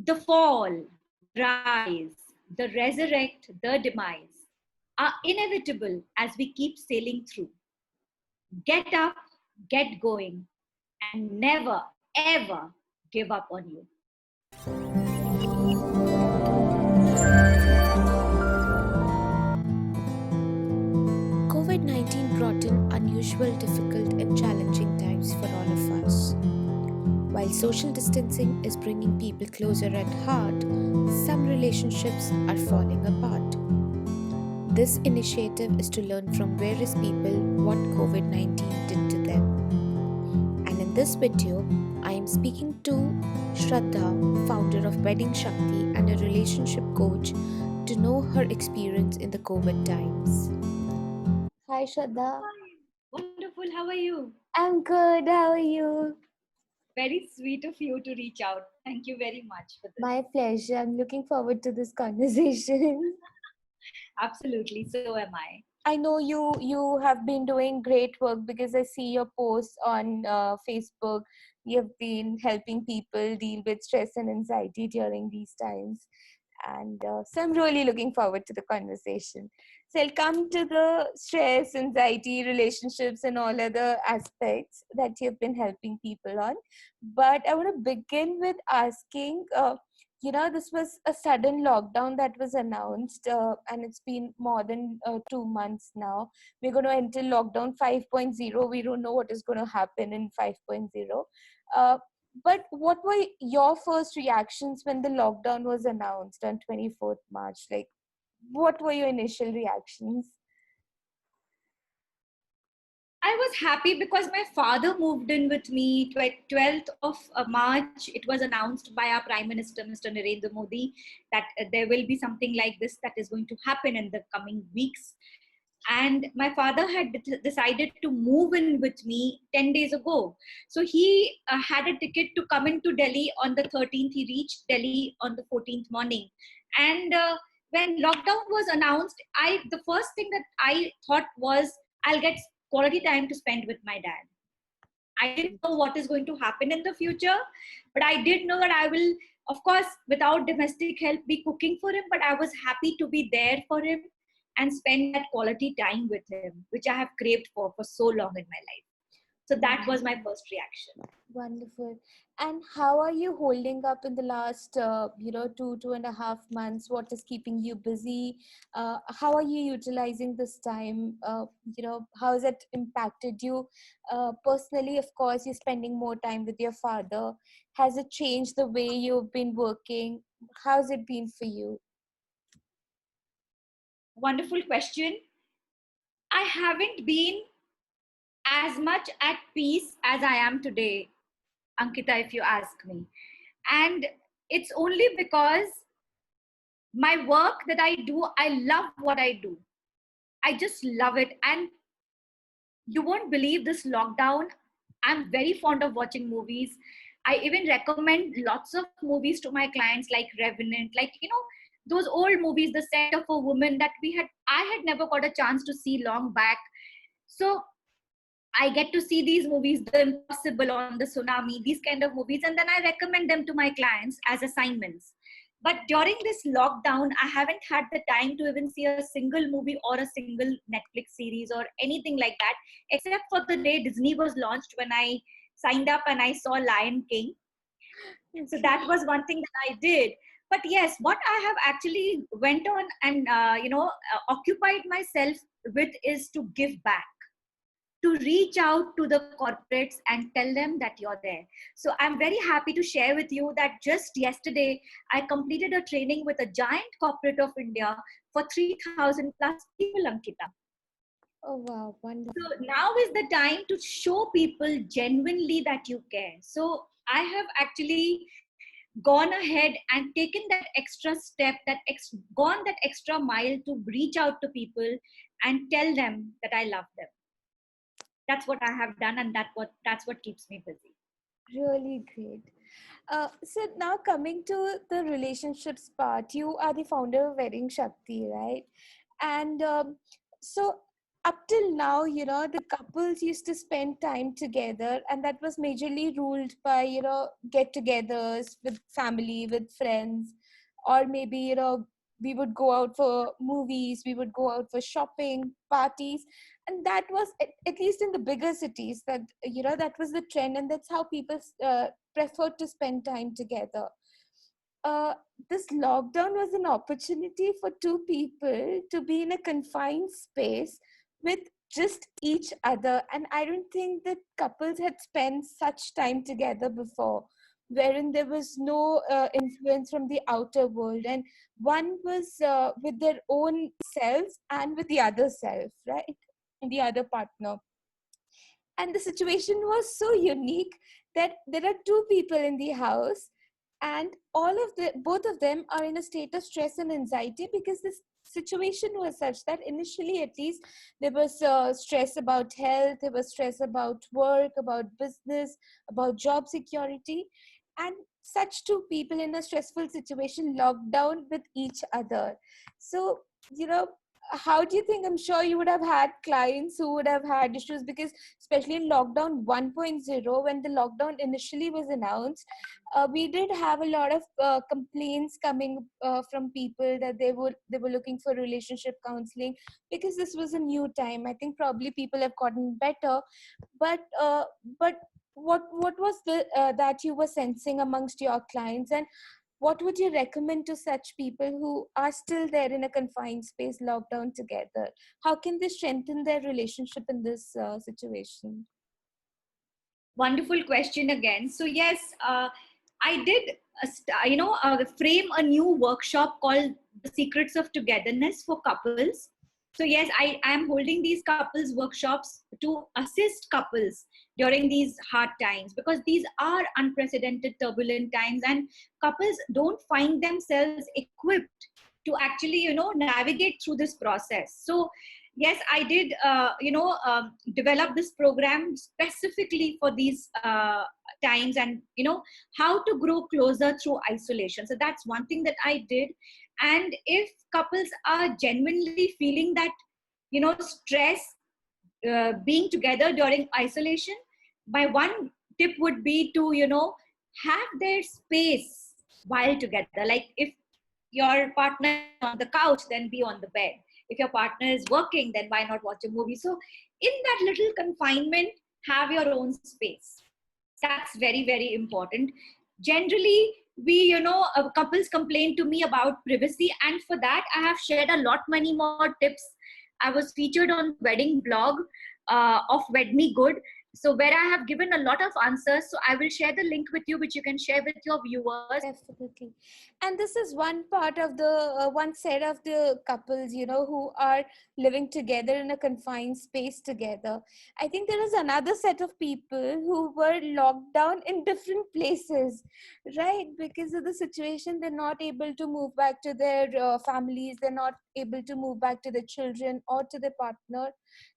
The fall, the rise, the resurrect, the demise are inevitable as we keep sailing through. Get up, get going, and never, ever give up on you. COVID-19 brought in unusual, difficult, and challenging times for all of us. While social distancing is bringing people closer at heart, some relationships are falling apart. This initiative is to learn from various people what COVID 19 did to them. And in this video, I am speaking to Shradha, founder of Wedding Shakti and a relationship coach, to know her experience in the COVID times. Hi, Shradha. Hi, wonderful. How are you? I'm good. How are you? Very sweet of you to reach out. Thank you very much for this. My pleasure. I'm looking forward to this conversation. Absolutely. So am I. I know you have been doing great work because I see your posts on Facebook. You've been helping people deal with stress and anxiety during these times. And so I'm really looking forward to the conversation. So I'll come to the stress, anxiety, relationships, and all other aspects that you've been helping people on. But I want to begin with asking, this was a sudden lockdown that was announced, and it's been more than 2 months now. We're going to enter lockdown 5.0. We don't know what is going to happen in 5.0. But what were your first reactions when the lockdown was announced on 24th March? Like, what were your initial reactions? I was happy because my father moved in with me. 12th of March, it was announced by our Prime Minister, Mr. Narendra Modi, that there will be something like this that is going to happen in the coming weeks. And my father had decided to move in with me 10 days ago. So he had a ticket to come into Delhi on the 13th. He reached Delhi on the 14th morning. And when lockdown was announced, the first thing that I thought was, I'll get quality time to spend with my dad. I didn't know what is going to happen in the future, but I did know that I will, of course, without domestic help, be cooking for him. But I was happy to be there for him and spend that quality time with him, which I have craved for so long in my life. So that was my first reaction. Wonderful. And how are you holding up in the last, 2.5 months? What is keeping you busy? How are you utilizing this time? How has it impacted you? Personally, of course, you're spending more time with your father. Has it changed the way you've been working? How's it been for you? Wonderful question. I haven't been as much at peace as I am today, Ankita, if you ask me. And it's only because my work that I do, I love what I do. I just love it. And you won't believe this lockdown. I'm very fond of watching movies. I even recommend lots of movies to my clients, like Revenant, like, those old movies, The Scent of a Woman, that I had never got a chance to see long back. So I get to see these movies, The Impossible on the Tsunami, these kind of movies, and then I recommend them to my clients as assignments. But during this lockdown, I haven't had the time to even see a single movie or a single Netflix series or anything like that, except for the day Disney was launched, when I signed up and I saw Lion King. So that was one thing that I did. But yes, what I have actually went on and occupied myself with is to give back, to reach out to the corporates and tell them that you're there. So I'm very happy to share with you that just yesterday, I completed a training with a giant corporate of India for 3,000 plus people, Ankita. Oh, wow. Wonderful. So now is the time to show people genuinely that you care. So I have actually gone ahead and taken that extra step, gone that extra mile to reach out to people and tell them that I love them. That's what I have done, and that's what keeps me busy. Really great. So now coming to the relationships part, you are the founder of Wedding Shakti, right? And so up till now, the couples used to spend time together, and that was majorly ruled by, get-togethers with family, with friends, or maybe, we would go out for movies, we would go out for shopping, parties, and that was at least in the bigger cities, that that was the trend, and that's how people preferred to spend time together. uh, this lockdown was an opportunity for two people to be in a confined space with just each other. And I don't think that couples had spent such time together before, wherein there was no influence from the outer world. And one was with their own selves and with the other self, right? And the other partner. And the situation was so unique that there are two people in the house, and both of them are in a state of stress and anxiety, because this situation was such that initially, at least, there was stress about health, there was stress about work, about business, about job security. And such two people in a stressful situation locked down with each other. So, you know how do you think, I'm sure you would have had clients who would have had issues, because especially in lockdown 1.0, when the lockdown initially was announced, we did have a lot of complaints coming from people that they were looking for relationship counseling, because this was a new time. I think probably people have gotten better, but what was the that you were sensing amongst your clients, and what would you recommend to such people who are still there in a confined space, locked down together? How can they strengthen their relationship in this situation? Wonderful question again. So yes, I did frame a new workshop called The Secrets of Togetherness for couples. So yes, I am holding these couples workshops to assist couples during these hard times, because these are unprecedented turbulent times, and couples don't find themselves equipped to actually navigate through this process. So yes, I did develop this program specifically for these times, and how to grow closer through isolation. So that's one thing that I did. And if couples are genuinely feeling that stress being together during isolation, my one tip would be to have their space while together. Like, if your partner is on the couch, then be on the bed. If your partner is working, then why not watch a movie? So in that little confinement, have your own space. That's very, very important. Generally, we couples complain to me about privacy, and for that I have shared a lot many more tips. I was featured on the wedding blog of Wed Me Good, so where I have given a lot of answers. So I will share the link with you, which you can share with your viewers. Definitely. And this is one part of the one set of the couples, who are living together in a confined space together. I think there is another set of people who were locked down in different places, right? Because of the situation, they're not able to move back to their families, they're not able to move back to their children or to their partner.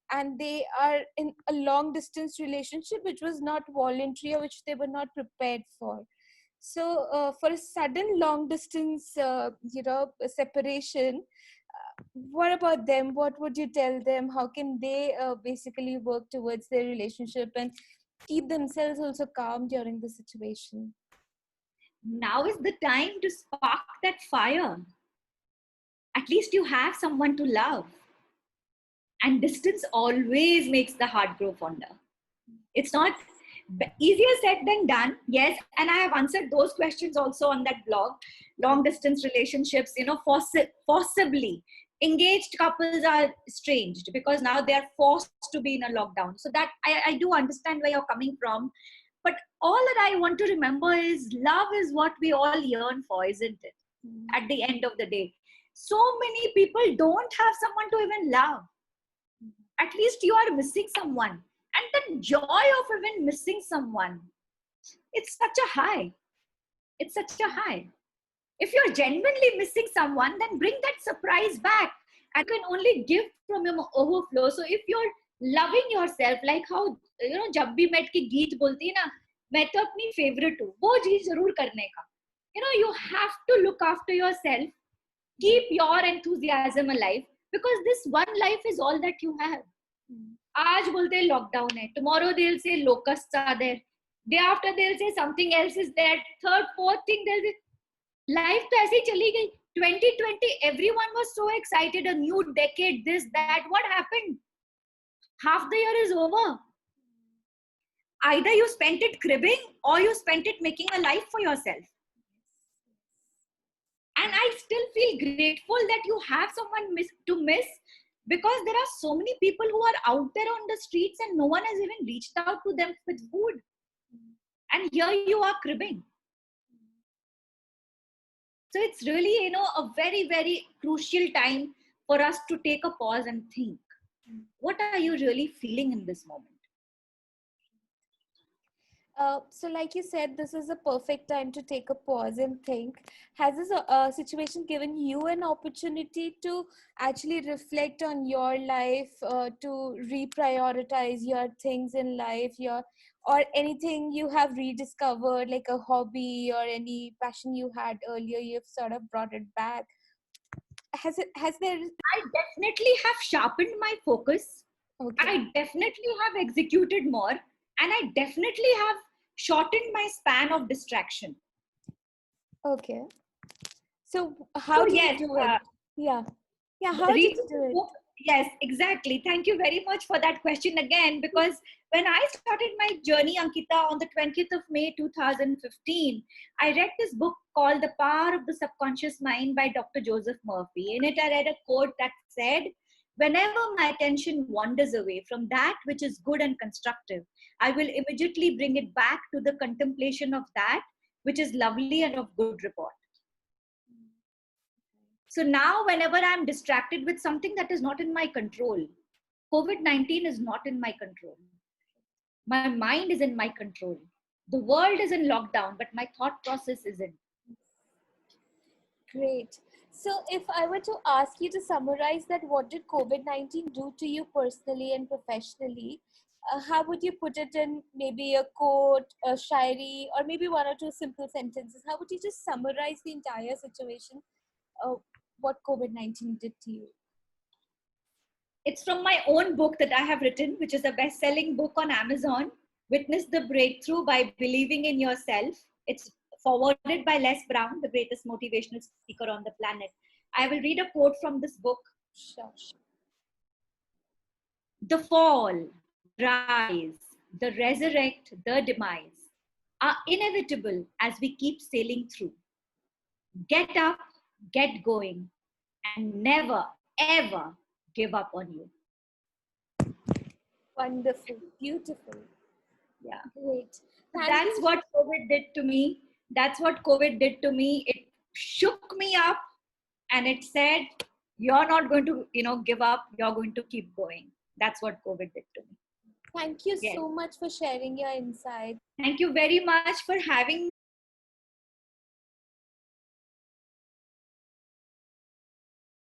And they are in a long distance relationship, which was not voluntary, or which they were not prepared for. So, for a sudden long distance, separation, what about them? What would you tell them? How can they basically work towards their relationship and keep themselves also calm during the situation? Now is the time to spark that fire. At least you have someone to love. And distance always makes the heart grow fonder. It's not easier said than done. Yes, and I have answered those questions also on that blog. Long distance relationships, forcibly engaged couples are estranged because now they are forced to be in a lockdown. So that I do understand where you're coming from. But all that I want to remember is love is what we all yearn for, isn't it? At the end of the day. So many people don't have someone to even love. At least you are missing someone. And the joy of even missing someone, it's such a high. It's such a high. If you're genuinely missing someone, then bring that surprise back. And you can only give from your overflow. So if you're loving yourself, like how, जब भी मैं के गीत बोलती है ना, मैं तो अपनी favorite हूँ, वो चीज जरूर करने का. You have to look after yourself. Keep your enthusiasm alive, because this one life is all that you have. आज बोलते हैं लॉकडाउन है, tomorrow they'll say locusts are there, day after they'll say something else is there, third fourth thing they'll say. Life तो ऐसे ही चली गई. 2020 everyone was so excited, a new decade, this that. What happened? Half the year is over. Either you spent it cribbing or you spent it making a life for yourself. And I still feel grateful that you have someone to miss, because there are so many people who are out there on the streets and no one has even reached out to them with food. And here you are cribbing. So it's really, a very, very crucial time for us to take a pause and think, what are you really feeling in this moment? So like you said, this is a perfect time to take a pause and think. Has this situation given you an opportunity to actually reflect on your life, to reprioritize your things in life, or anything you have rediscovered, like a hobby or any passion you had earlier, you've sort of brought it back? Has there? I definitely have sharpened my focus. Okay. I definitely have executed more, and I definitely have shortened my span of distraction. Okay. So how did you do it? Yeah. How did you do it? Yes, exactly. Thank you very much for that question again, because when I started my journey, Ankita, on the 20th of May 2015, I read this book called The Power of the Subconscious Mind by Dr. Joseph Murphy. In it, I read a quote that said, "Whenever my attention wanders away from that which is good and constructive, I will immediately bring it back to the contemplation of that which is lovely and of good report." So now, whenever I'm distracted with something that is not in my control, COVID-19 is not in my control. My mind is in my control. The world is in lockdown, but my thought process isn't. Great. So if I were to ask you to summarize that, what did COVID-19 do to you personally and professionally? How would you put it in maybe a quote, a shairi, or maybe one or two simple sentences? How would you just summarize the entire situation, what COVID-19 did to you? It's from my own book that I have written, which is a best-selling book on Amazon, Witness the Breakthrough by Believing in Yourself. It's forwarded by Les Brown, the greatest motivational speaker on the planet. I will read a quote from this book. Sure. The fall, the rise, the resurrect, the demise are inevitable as we keep sailing through. Get up, get going, and never, ever give up on you. Wonderful. Beautiful. Yeah. Great. That's what COVID did to me. That's what COVID did to me. It shook me up and it said, you're not going to, give up. You're going to keep going. That's what COVID did to me. Thank you so much for sharing your insights. Thank you very much for having